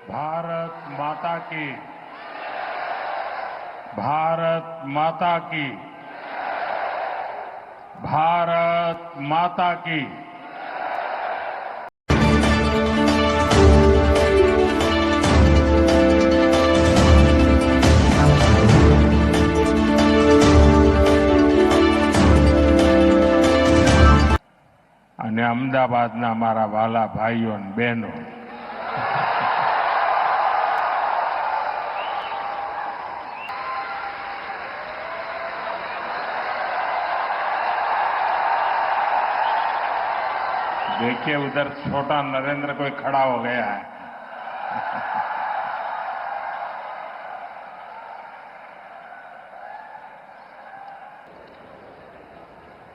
भारत माता की। भारत माता की। भारत माता की। અને અમદાવાદના મારા વાલા ભાઈઓ અને બહેનો, देखिए उधर छोटा नरेंद्र कोई खड़ा हो गया है।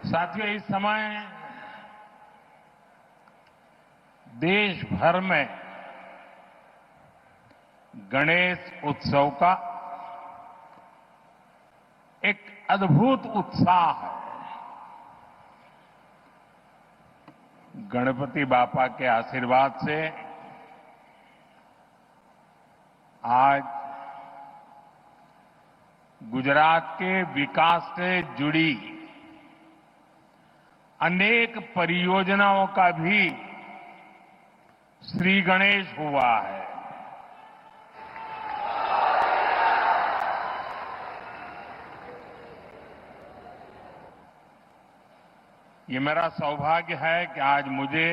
साथियों, इस समय देश भर में गणेश उत्सव का एक अद्भुत उत्साह है। गणपति बापा के आशीर्वाद से आज गुजरात के विकास से जुड़ी अनेक परियोजनाओं का भी श्री गणेश हुआ है। ये मेरा सौभाग्य है कि आज मुझे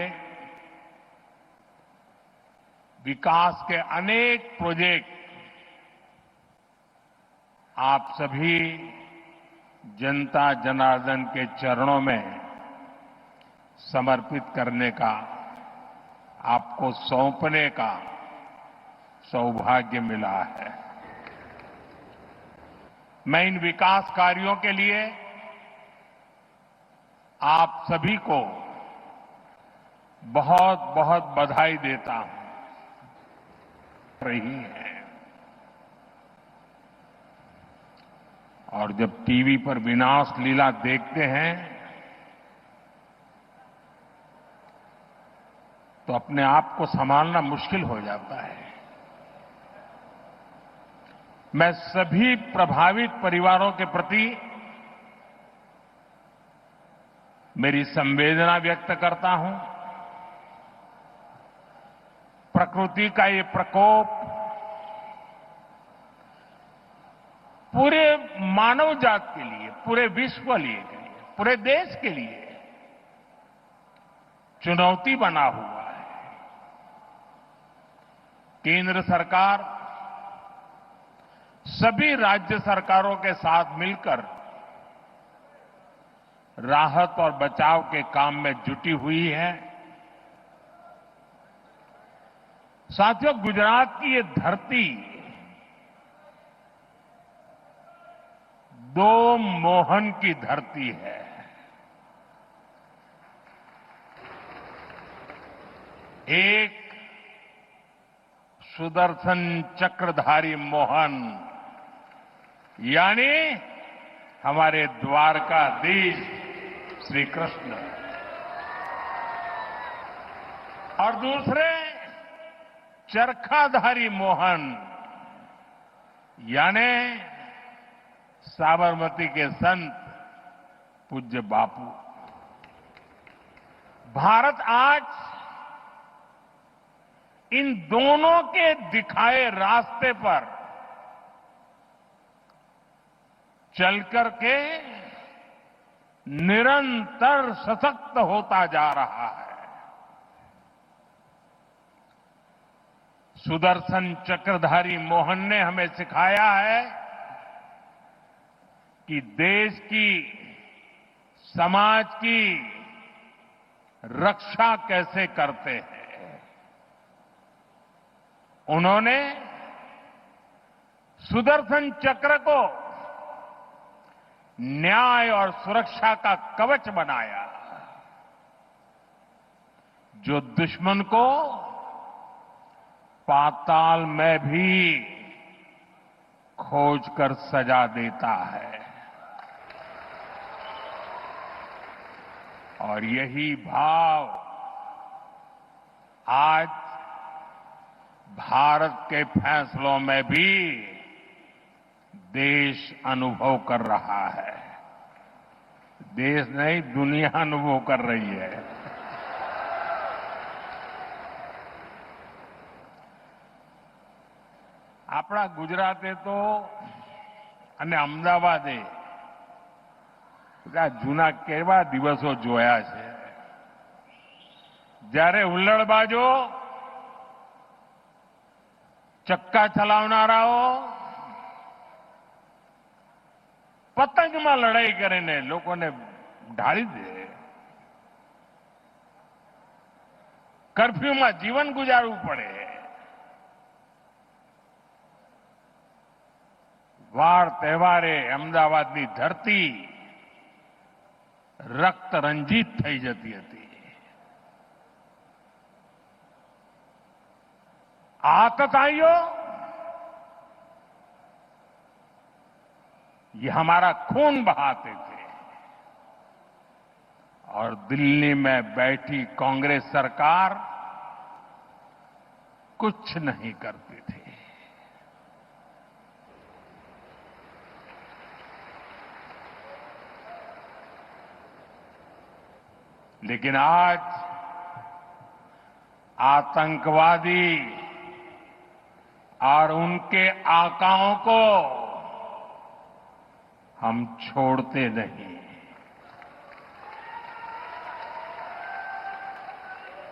विकास के अनेक प्रोजेक्ट आप सभी जनता जनार्दन के चरणों में समर्पित करने का, आपको सौंपने का सौभाग्य मिला है। मैं इन विकास कार्यों के लिए आप सभी को बहुत बहुत बधाई देता हूं। रही है और जब टीवी पर विनाश लीला देखते हैं तो अपने आप को संभालना मुश्किल हो जाता है। मैं सभी प्रभावित परिवारों के प्रति मेरी संवेदना व्यक्त करता हूं। प्रकृति का ये प्रकोप पूरे मानव जात के लिए, पूरे विश्व के लिए, पूरे देश के लिए चुनौती बना हुआ है। केंद्र सरकार सभी राज्य सरकारों के साथ मिलकर राहत और बचाव के काम में जुटी हुई है। साथियों, गुजरात की ये धरती दो मोहन की धरती है। एक सुदर्शन चक्रधारी मोहन यानी हमारे द्वारकाधीश श्री कृष्ण, और दूसरे चरखाधारी मोहन यानी साबरमती के संत पूज्य बापू। भारत आज इन दोनों के दिखाए रास्ते पर चलकर के निरंतर सशक्त होता जा रहा है। सुदर्शन चक्रधारी मोहन ने हमें सिखाया है कि देश की, समाज की रक्षा कैसे करते हैं। उन्होंने सुदर्शन चक्र को न्याय और सुरक्षा का कवच बनाया, जो दुश्मन को पाताल में भी खोज कर सजा देता है। और यही भाव आज भारत के फैसलों में भी देश अनुभव कर रहा है। देश नहीं, दुनिया अनुभव कर रही है। આપણા ગુજરાતે તો અને અમદાવાદે આ જૂના કેવા દિવસો જોયા છે, જ્યારે હુલ્લડબાજો, ચક્કા ચલાવનારાઓ પતંગમાં લડાઈ કરીને લોકોને ઢાળી દે, કર્ફ્યુમાં જીવન ગુજારવું પડે, વાર તહેવારે અમદાવાદની ધરતી રક્ત રંજીત થઈ જતી હતી। आतताइयों, ये हमारा खून बहाते थे और दिल्ली में बैठी कांग्रेस सरकार कुछ नहीं करती थी। लेकिन आज आतंकवादी और उनके आकाओं को हम छोड़ते नहीं।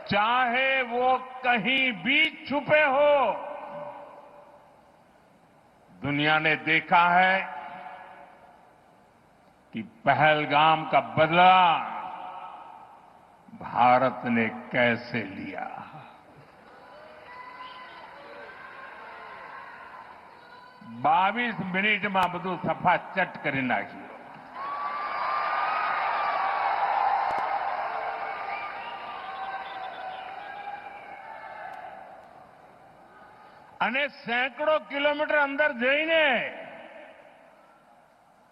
चाहे वो कहीं भी छुपे हो, दुनिया ने देखा है कि पहलगाम का बदला भारत ने कैसे लिया। 22 મિનિટમાં બધું સફાચટ કરી નાખ્યું। અને સેંકડો કિલોમીટર અંદર જઈને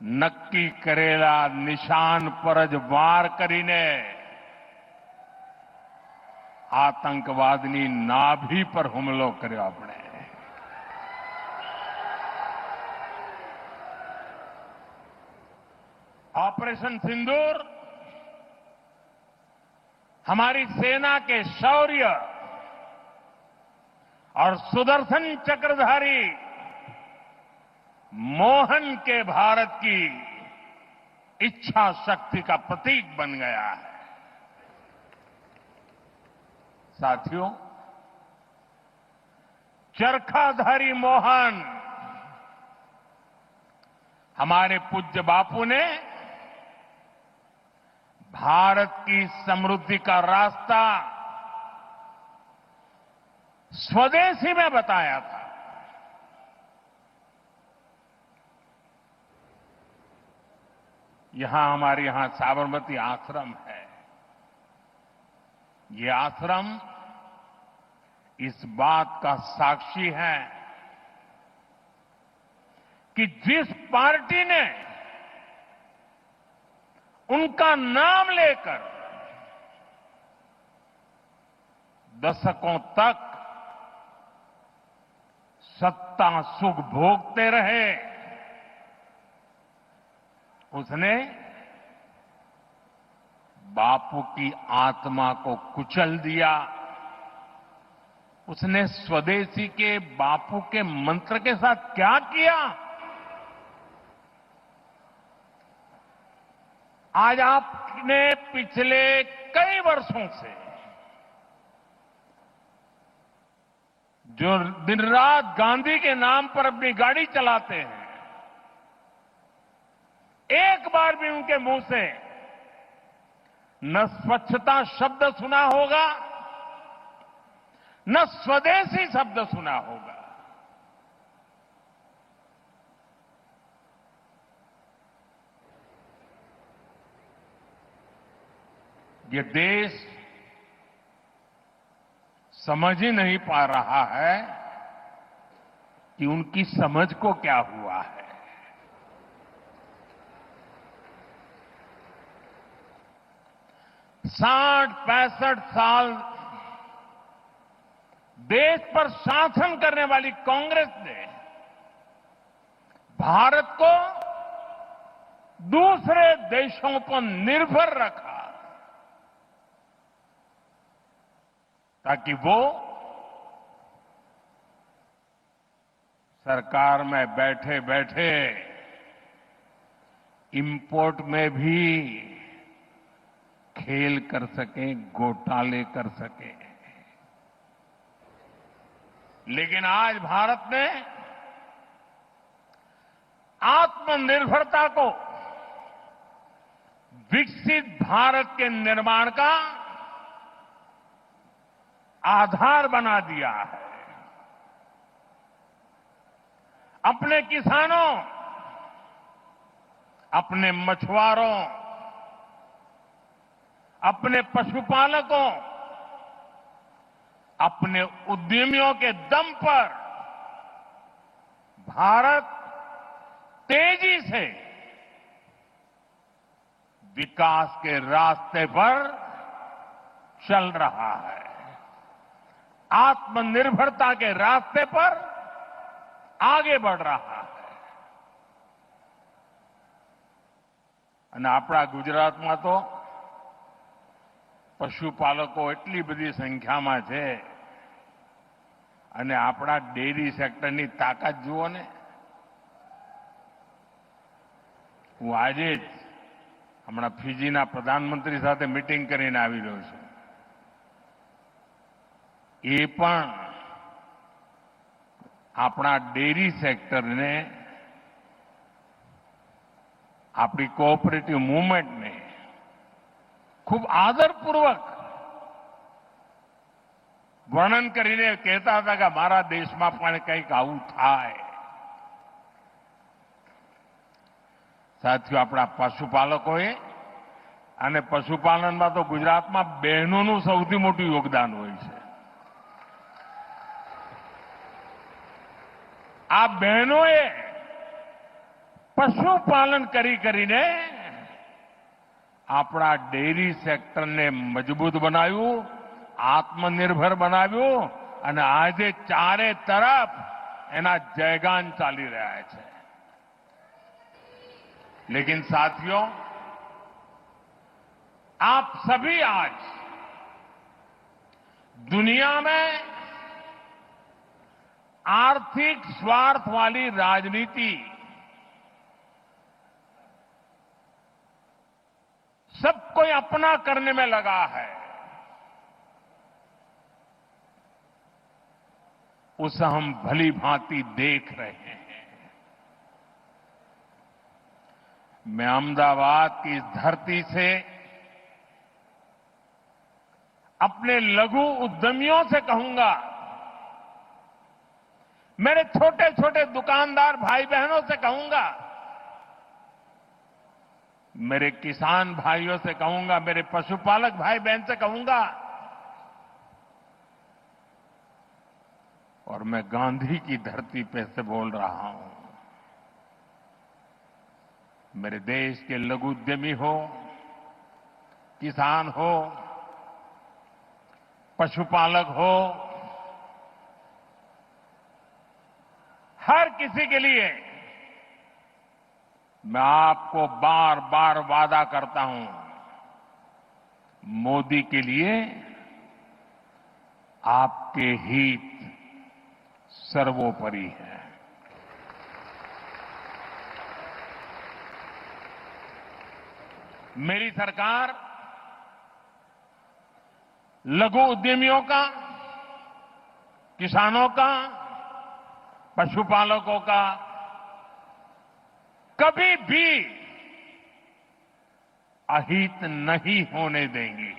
નક્કી કરેલા નિશાન પર જ વાર કરીને આતંકવાદની નાભી પર હુમલો કર્યો આપણે। ऑपरेशन सिंदूर हमारी सेना के शौर्य और सुदर्शन चक्रधारी मोहन के भारत की इच्छा शक्ति का प्रतीक बन गया है। साथियों, चरखाधारी मोहन हमारे पूज्य बापू ने भारत की समृद्धि का रास्ता स्वदेशी में बताया था। हमारे यहां साबरमती आश्रम है। ये आश्रम इस बात का साक्षी है कि जिस पार्टी ने उनका नाम लेकर दशकों तक सत्ता सुख भोगते रहे, उसने बापू की आत्मा को कुचल दिया। उसने स्वदेशी के बापू के मंत्र के साथ क्या किया? आज आपने पिछले कई वर्षों से जो दिन रात गांधी के नाम पर अपनी गाड़ी चलाते हैं, एक बार भी उनके मुंह से न स्वच्छता शब्द सुना होगा, न स्वदेशी शब्द सुना होगा। ये देश समझ ही नहीं पा रहा है कि उनकी समझ को क्या हुआ है। साठ 65 साल देश पर शासन करने वाली कांग्रेस ने भारत को दूसरे देशों पर निर्भर रखा ताकि वो सरकार में बैठे बैठे इंपोर्ट में भी खेल कर सकें, घोटाले कर सकें। लेकिन आज भारत ने आत्मनिर्भरता को विकसित भारत के निर्माण का आधार बना दिया है। अपने किसानों, अपने मछुआरों, अपने पशुपालकों, अपने उद्यमियों के दम पर भारत तेजी से विकास के रास्ते पर चल रहा है। आत्मनिर्भरता के रास्ते पर आगे बढ़ रहा है। અને આપણા ગુજરાતમાં તો પશુપાલકો એટલી બધી સંખ્યામાં છે અને આપણા ડેરી સેક્ટરની તાકાત જુઓ ને। હું આજે જ હમણાં ફિજીના પ્રધાનમંત્રી સાથે મીટિંગ કરીને આવી રહ્યો છું। એ પણ આપણા ડેરી સેક્ટરને, આપણી કોઓપરેટિવ મૂવમેન્ટને ખૂબ આદરપૂર્વક વર્ણન કરીને કહેતા હતા કે મારા દેશમાં પણ કંઈક આવું થાય। સાથીઓ, આપણા પશુપાલકોએ અને પશુપાલનમાં તો ગુજરાતમાં બહેનોનું સૌથી મોટું યોગદાન હોય છે। આ બહેનોએ પશુપાલન કરીને આપણા ડેરી સેક્ટરને મજબૂત બનાવ્યું, આત્મનિર્ભર બનાવ્યું અને આજે ચારે તરફ એના જયગાન ચાલી રહ્યા છે। लेकिन साथियों, आप सभी आज दुनिया में आर्थिक स्वार्थ वाली राजनीति सब कोई अपना करने में लगा है। उसे हम भली भांति देख रहे हैं। मैं अहमदाबाद की इस धरती से अपने लघु उद्यमियों से कहूंगा, मेरे छोटे छोटे दुकानदार भाई बहनों से कहूंगा, मेरे किसान भाइयों से कहूंगा, मेरे पशुपालक भाई बहन से कहूंगा, और मैं गांधी की धरती पे से बोल रहा हूं, मेरे देश के लघु उद्यमी हो, किसान हो, पशुपालक हो, हर किसी के लिए मैं आपको बार बार वादा करता हूं, मोदी के लिए आपके हित सर्वोपरि है। मेरी सरकार लघु उद्यमियों का, किसानों का, पशुपालकों का कभी भी अहित नहीं होने देंगी।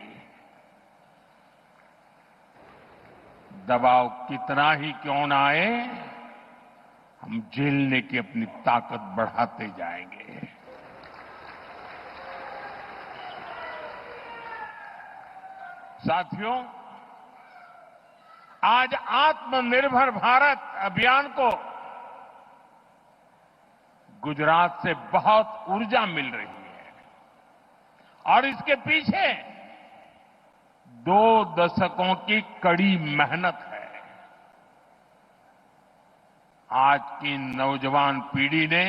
दबाव कितना ही क्यों ना आए, हम झेलने की अपनी ताकत बढ़ाते जाएंगे। साथियों, आज आत्मनिर्भर भारत अभियान को गुजरात से बहुत ऊर्जा मिल रही है और इसके पीछे 2 दशकों की कड़ी मेहनत है। आज की नौजवान पीढ़ी ने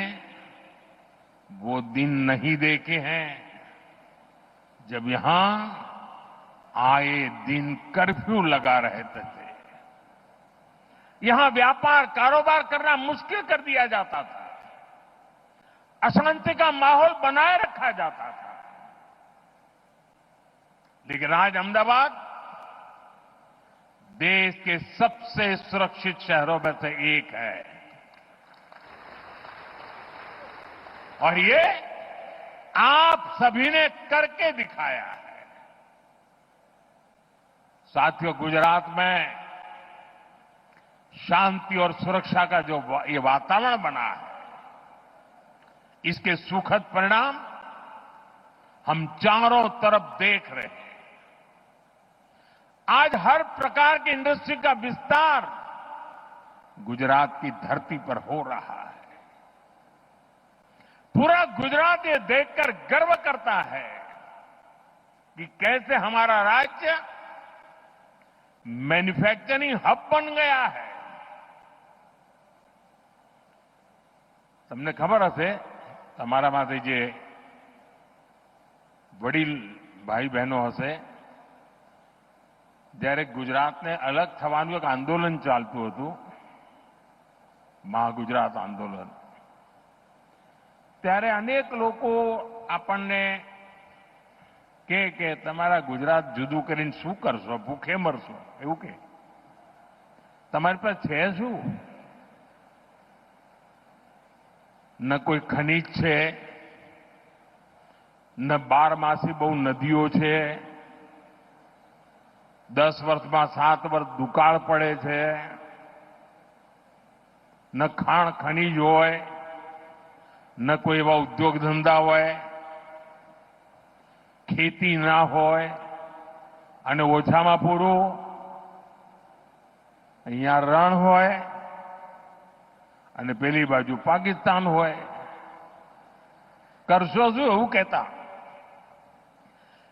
वो दिन नहीं देखे हैं जब यहां आए दिन कर्फ्यू लगा रहते थे। यहां व्यापार कारोबार करना मुश्किल कर दिया जाता था, अशांति का माहौल बनाए रखा जाता था। लेकिन आज अहमदाबाद देश के सबसे सुरक्षित शहरों में से एक है और ये आप सभी ने करके दिखाया है। साथियों, गुजरात में शांति और सुरक्षा का जो ये वातावरण बना है, इसके सुखद परिणाम हम चारों तरफ देख रहे हैं। आज हर प्रकार की इंडस्ट्री का विस्तार गुजरात की धरती पर हो रहा है। पूरा गुजरात ये देखकर गर्व करता है कि कैसे हमारा राज्य मैन्युफैक्चरिंग हब बन गया है। તમને ખબર હશે, તમારામાંથી જે વડીલ ભાઈ બહેનો હશે, જ્યારે ગુજરાતને અલગ થવાનું એક આંદોલન ચાલતું હતું, મહાગુજરાત આંદોલન, ત્યારે અનેક લોકો આપણને કહે કે તમારા ગુજરાત જુદું કરીને શું કરશો, ભૂખે મરશો, એવું કહે। તમારી પાસે છે શું? न कोई खनिज છે, न બારમાસી બહુ નદીઓ છે, 10 વર્ષમાં 7 વર્ષ દુકાળ પડે છે, ન ખાણ ખનીજ હોય, ન કોઈ એવા ઉદ્યોગ ધંધા હોય, ખેતી ના હોય અને ઓછામાં પૂરું અહીંયા રણ હોય અને પેલી બાજુ પાકિસ્તાન હોય। કરશો શું એવું કહેતા।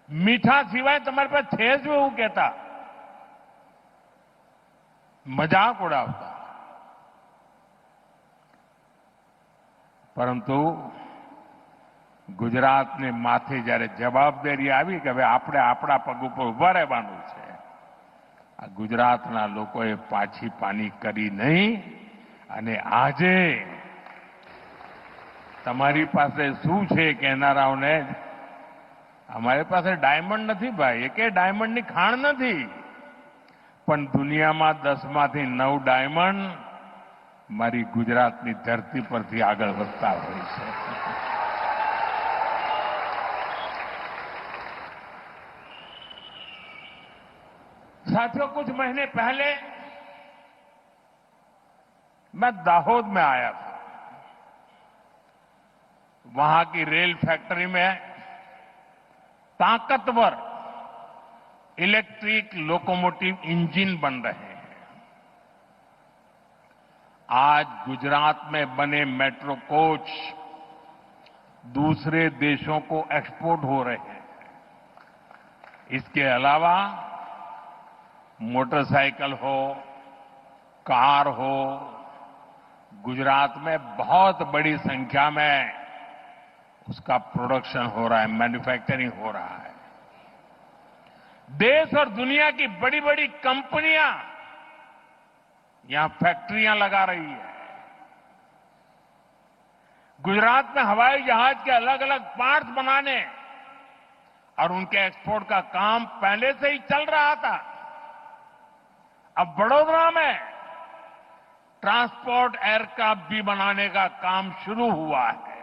મીઠા સિવાય તમારી પાસે છે શું એવું કહેતા। મજાક ઉડાવતા। પરંતુ ગુજરાતને માથે જ્યારે જવાબદારી આવી કે હવે આપણે આપણા પગ ઉપર ઉભા રહેવાનું છે, આ ગુજરાતના લોકોએ પાછી પાની કરી નહીં। અને આજે તમારી પાસે શું છે કહેનારાઓને, અમારી પાસે ડાયમંડ નથી ભાઈ, એકે ડાયમંડની ખાણ નથી, પણ દુનિયામાં 10માંથી 9 ડાયમંડ મારી ગુજરાતની ધરતી પરથી આગળ વધતા હોય છે। साथियों, कुछ महीने पहले मैं दाहोद में आया था। वहां की रेल फैक्ट्री में ताकतवर इलेक्ट्रिक लोकोमोटिव इंजन बन रहे हैं। आज गुजरात में बने मेट्रो कोच दूसरे देशों को एक्सपोर्ट हो रहे हैं। इसके अलावा मोटरसाइकिल हो, कार हो, गुजरात में बहुत बड़ी संख्या में उसका प्रोडक्शन हो रहा है, मैन्युफैक्चरिंग हो रहा है। देश और दुनिया की बड़ी बड़ी कंपनियां यहां फैक्ट्रियां लगा रही है। गुजरात में हवाई जहाज के अलग अलग पार्ट्स बनाने और उनके एक्सपोर्ट का काम पहले से ही चल रहा था। अब वडोदरा में ट्रांसपोर्ट एयरक्राफ्ट भी बनाने का काम शुरू हुआ है।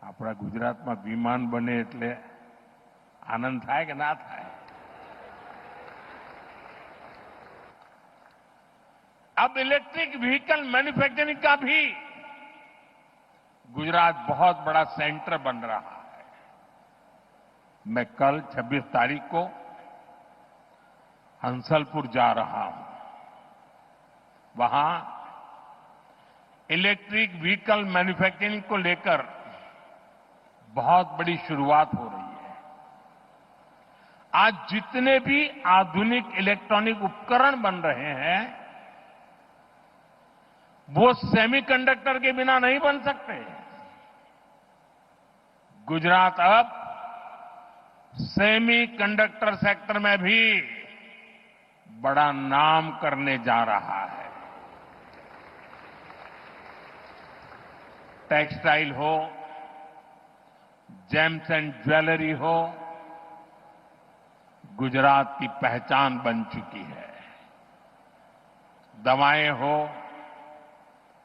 આપણા ગુજરાતમાં વિમાન બને એટલે આનંદ થાય કે ના થાય? अब इलेक्ट्रिक व्हीकल मैन्युफैक्चरिंग का भी गुजरात बहुत बड़ा सेंटर बन रहा है। मैं कल 26 तारीख को हंसलपुर जा रहा हूं। वहां इलेक्ट्रिक व्हीकल मैन्युफैक्चरिंग को लेकर बहुत बड़ी शुरुआत हो रही है। आज जितने भी आधुनिक इलेक्ट्रॉनिक उपकरण बन रहे हैं वो सेमीकंडक्टर के बिना नहीं बन सकते। गुजरात अब सेमीकंडक्टर सेक्टर में भी बड़ा नाम करने जा रहा है। टेक्सटाइल हो, जेम्स एंड ज्वेलरी हो, गुजरात की पहचान बन चुकी है। दवाएं हो,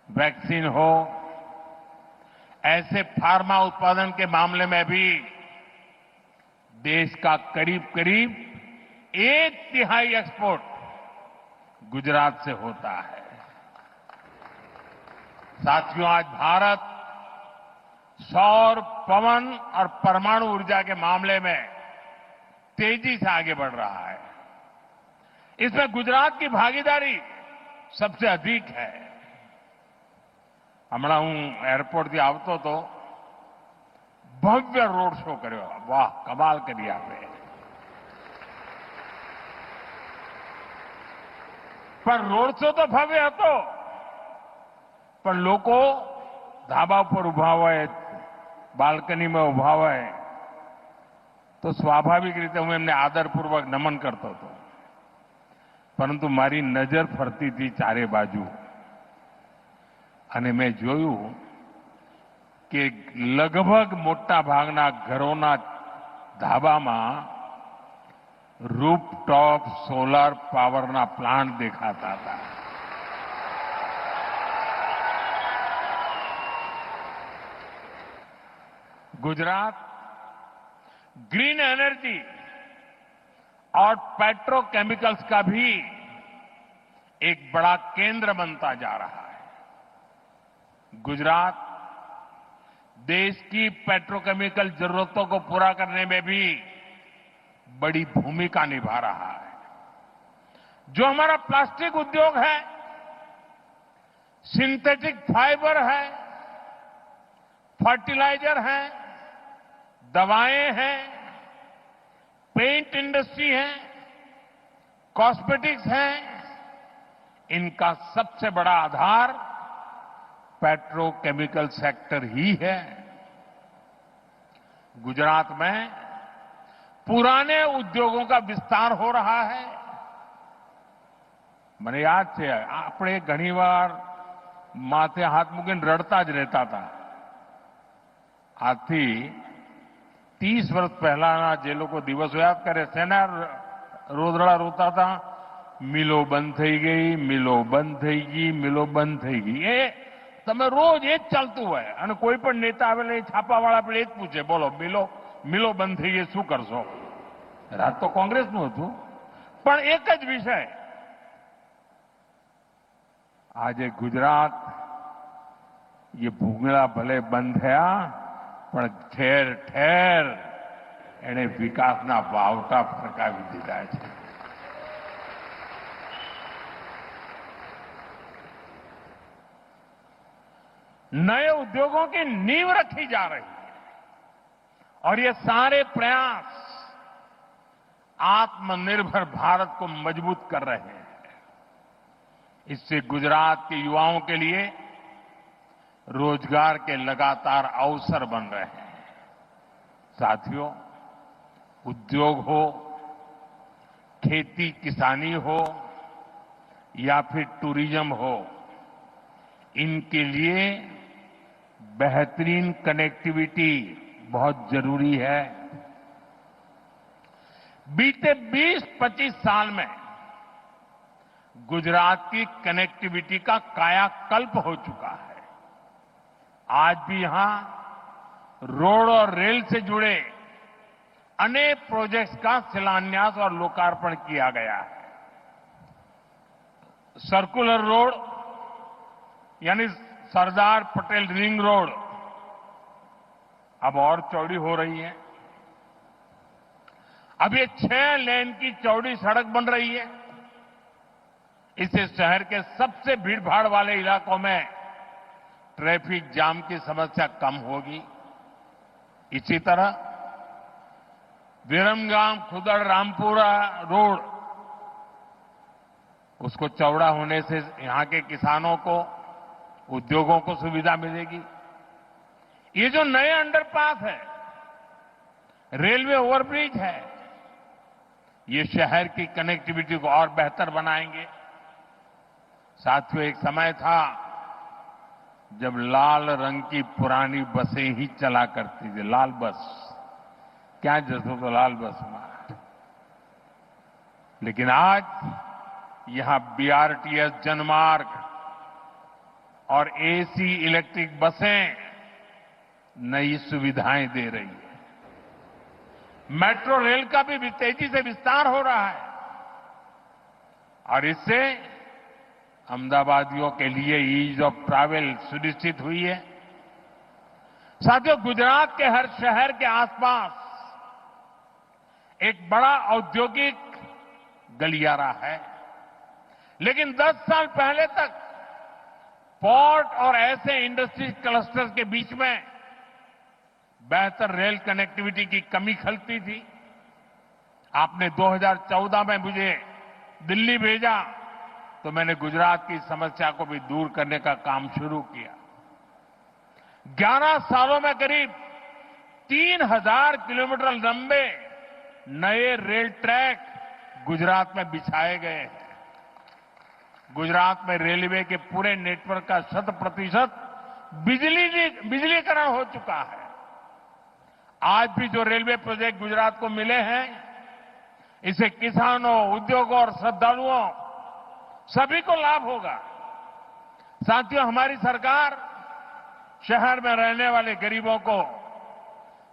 वैक्सीन हो, ऐसे फार्मा उत्पादन के मामले में भी देश का करीब करीब 1/3 एक्सपोर्ट गुजरात से होता है। साथियों, आज भारत सौर, पवन और परमाणु ऊर्जा के मामले में तेजी से आगे बढ़ रहा है। इसमें गुजरात की भागीदारी सबसे अधिक है। હમણાં હું એરપોર્ટથી આવતો હતો, ભવ્ય રોડ શો કર્યો. વાહ, કમાલ કરી આપે. પણ રોડ શો તો ભવ્ય હતો, પણ લોકો ધાબા ઉપર ઉભા હોય, બાલ્કનીમાં ઉભા હોય, તો સ્વાભાવિક રીતે હું એમને આદરપૂર્વક નમન કરતો હતો. પરંતુ મારી નજર ફરતી હતી ચારે બાજુ અને મેં જોયું કે લગભગ મોટા ભાગના ઘરોના ધાબામાં રૂફટોપ સોલાર પાવરના પ્લાન્ટ દેખાતા હતા. गुजरात ग्रीन एनर्जी और पेट्रोकेमिकल्स का भी एक बड़ा केंद्र बनता जा रहा है. गुजरात देश की पेट्रोकेमिकल जरूरतों को पूरा करने में भी बड़ी भूमिका निभा रहा है. जो हमारा प्लास्टिक उद्योग है, सिंथेटिक फाइबर है, फर्टिलाइजर है, दवाएं हैं, पेंट इंडस्ट्री है, कॉस्मेटिक्स है, इनका सबसे बड़ा आधार पेट्रोकेमिकल सेक्टर ही है. गुजरात में पुराने उद्योगों का विस्तार हो रहा है. મને યાદ છે, આપણે ઘણીવાર માથે હાથ મૂકીને રડતા જ રહેતા હતા. આજથી 30 વર્ષ પહેલાના જે લોકો દિવસો યાદ કરે, શેના રોદડા રોતા હતા? મિલો બંધ થઈ ગઈ, મિલો બંધ થઈ ગઈ, મિલો બંધ થઈ ગઈ. એ તમે રોજ એ જ ચાલતું હોય અને કોઈ પણ નેતા આવેલા છાપાવાળા આપણે એ જ પૂછે, બોલો મિલો બંધ થઈ ગઈ, શું કરશો? રાત તો કોંગ્રેસનું હતું, પણ એક જ વિષય. આજે ગુજરાત ये भूंगळा भले બંધ થયા, પણ ઠેર ઠેર એને વિકાસના વાવટા ફરકાવી દીધા છે. नए उद्योगों की नींव रखी जा रही है और ये सारे प्रयास आत्मनिर्भर भारत को मजबूत कर रहे हैं. इससे गुजरात के युवाओं के लिए रोजगार के लगातार अवसर बन रहे हैं. साथियों, उद्योग हो, खेती किसानी हो या फिर टूरिज्म हो, इनके लिए बेहतरीन कनेक्टिविटी बहुत जरूरी है. बीते 20-25 साल में गुजरात की कनेक्टिविटी का कायाकल्प हो चुका है. आज भी यहां रोड और रेल से जुड़े अनेक प्रोजेक्ट्स का शिलान्यास और लोकार्पण किया गया है. सर्कुलर रोड यानी सरदार पटेल रिंग रोड अब और चौड़ी हो रही है. अब ये 6 लेन की चौड़ी सड़क बन रही है. इससे शहर के सबसे भीड़भाड़ वाले इलाकों में ट्रैफिक जाम की समस्या कम होगी. इसी तरह विरमगाम खुदड़ रामपुरा रोड, उसको चौड़ा होने से यहां के किसानों को, उद्योगों को सुविधा मिलेगी। ये जो नए अंडरपास है, रेलवे ओवरब्रिज है, ये शहर की कनेक्टिविटी को और बेहतर बनाएंगे। साथियों, एक समय था जब लाल रंग की पुरानी बसें ही चला करती थी, लाल बस, क्या जसो तो लाल बस में। लेकिन आज यहां बीआरटीएस जनमार्ग और एसी इलेक्ट्रिक बसें नई सुविधाएं दे रही है। मेट्रो रेल का भी तेजी से विस्तार हो रहा है और इससे अहमदाबादियों के लिए ईज ऑफ ट्रैवल सुनिश्चित हुई है। साथियों, गुजरात के हर शहर के आसपास एक बड़ा औद्योगिक गलियारा है, लेकिन 10 साल पहले तक पोर्ट और ऐसे इंडस्ट्री क्लस्टर्स के बीच में बेहतर रेल कनेक्टिविटी की कमी खलती थी। आपने 2014 में मुझे दिल्ली भेजा तो मैंने गुजरात की समस्या को भी दूर करने का काम शुरू किया। 11 सालों में करीब 3000 किलोमीटर लंबे नए रेल ट्रैक गुजरात में बिछाए गए हैं। गुजरात में रेलवे के पूरे नेटवर्क का 100% बिजलीकरण हो चुका है। आज भी जो रेलवे प्रोजेक्ट गुजरात को मिले हैं, इससे किसानों, उद्योगों और श्रद्धालुओं सभी को लाभ होगा। साथियों, हमारी सरकार शहर में रहने वाले गरीबों को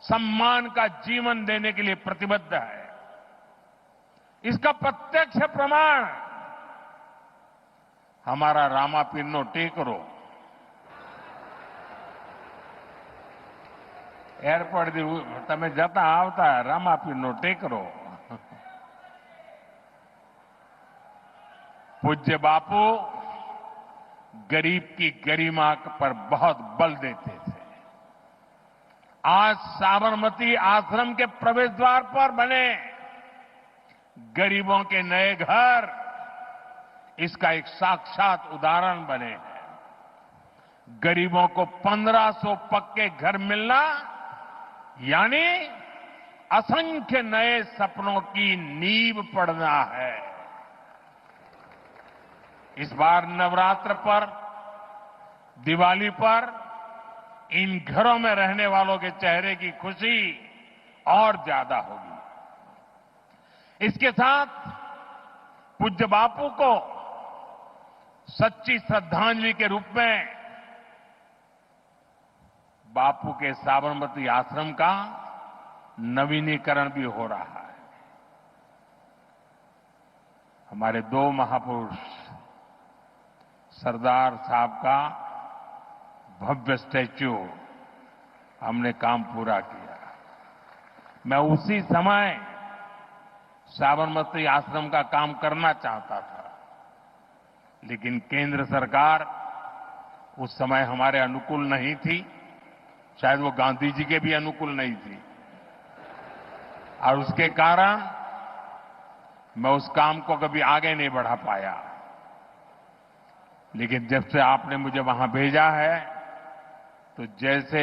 सम्मान का जीवन देने के लिए प्रतिबद्ध है। इसका प्रत्यक्ष प्रमाण हमारा रामापीनो टेकरो एयरपोर्ट તમે જતા આવતા રામાપીરનો ટેકરો, पूज्य बापू गरीब की गरिमा पर बहुत बल देते थे। आज साबरमती आश्रम के प्रवेश द्वार पर बने गरीबों के नए घर इसका एक साक्षात उदाहरण बने हैं। गरीबों को 1500 पक्के घर मिलना यानी असंख्य नए सपनों की नींव पड़ना है। इस बार नवरात्र पर, दिवाली पर इन घरों में रहने वालों के चेहरे की खुशी और ज्यादा होगी। इसके साथ पूज्य बापू को सच्ची श्रद्धांजलि के रूप में बापू के साबरमती आश्रम का नवीनीकरण भी हो रहा है। हमारे 2 महापुरुष सरदार साहब का भव्य स्टैच्यू हमने काम पूरा किया। मैं उसी समय साबरमती आश्रम का काम करना चाहता था, लेकिन केंद्र सरकार उस समय हमारे अनुकूल नहीं थी, शायद वो गांधी जी के भी अनुकूल नहीं थी, और उसके कारण मैं उस काम को कभी आगे नहीं बढ़ा पाया। लेकिन जब से आपने मुझे वहां भेजा है, तो जैसे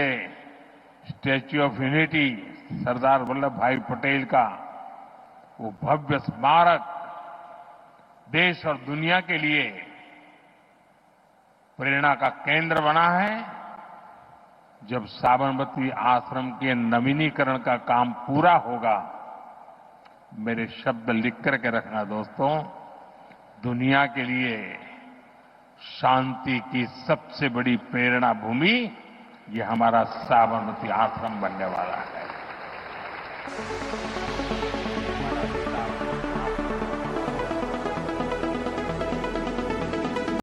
statue of unity Sardar Vallabh भाई पटेल का वो भव्य स्मारक देश और दुनिया के लिए प्रेरणा का केंद्र बना है, जब साबरमती आश्रम के नवीनीकरण का काम पूरा होगा, मेरे शब्द लिख करके रखना दोस्तों, दुनिया के लिए शांति की सबसे बड़ी प्रेरणा भूमि ये हमारा साबरमती आश्रम बनने वाला है।